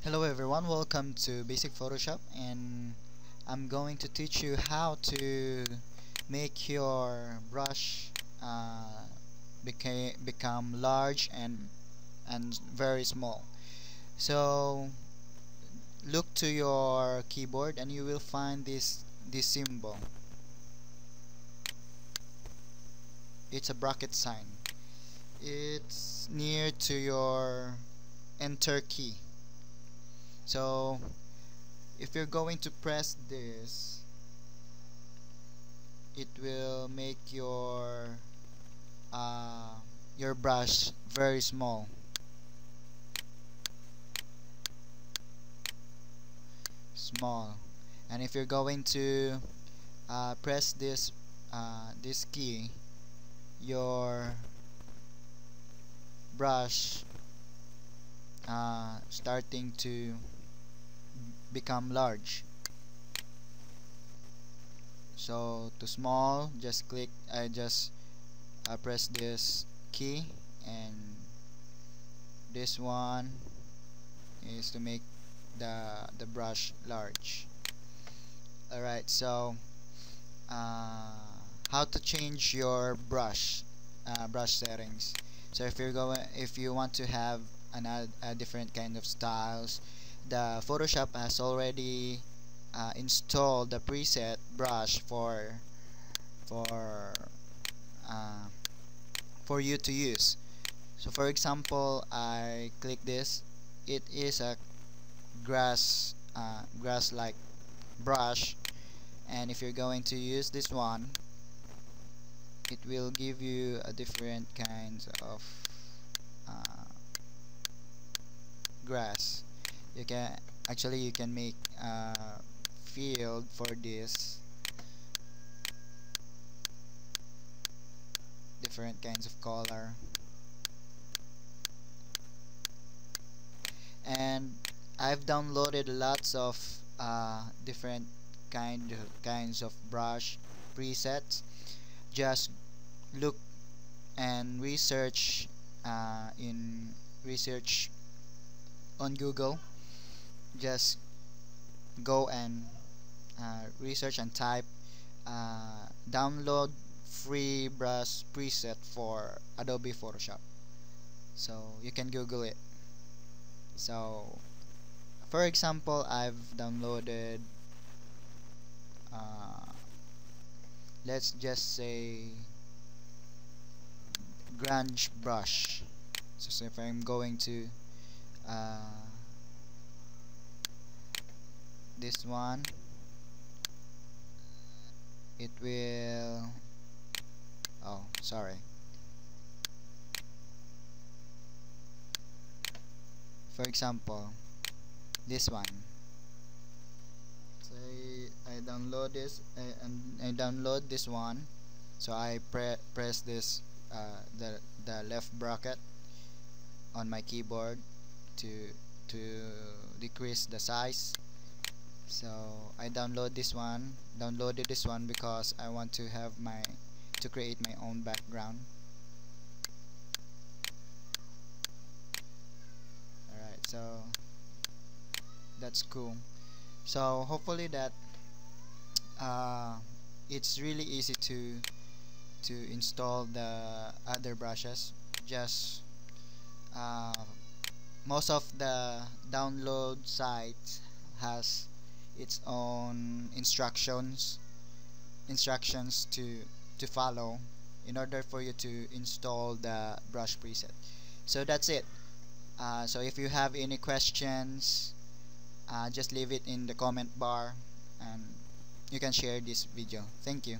Hello everyone, welcome to Basic Photoshop, and I'm going to teach you how to make your brush become large and very small. So look to your keyboard and you will find this symbol. It's a bracket sign. It's near to your enter key. So if you're going to press this, it will make your brush very small. And if you're going to press this key, your brush starting to become large. So to small, just press this key, and this one is to make the brush large. Alright, so how to change your brush settings. So if you want to have a different kind of styles, the Photoshop has already installed the preset brush for uh, for you to use. So for example, I click this. It is a grass like brush, and if you're going to use this one, it will give you a different kinds of uh, grass. You can make a field for this different kinds of color, and I've downloaded lots of different kinds of brush presets. Just look and research on Google. Just go and research and type download free brush preset for Adobe Photoshop. So you can Google it. So for example, I've downloaded uh, let's just say grunge brush. So if I'm going to uh, this one, it will, oh sorry, for example this one. So I download this and I download this one. So I press this the left bracket on my keyboard to to decrease the size. So I downloaded this one because I want to create my own background. Alright, so that's cool. So hopefully that uh, it's really easy to install the other brushes. Just uh, most of the download sites has its own instructions to follow in order for you to install the brush preset. So that's it. So if you have any questions, just leave it in the comment bar, and you can share this video. Thank you.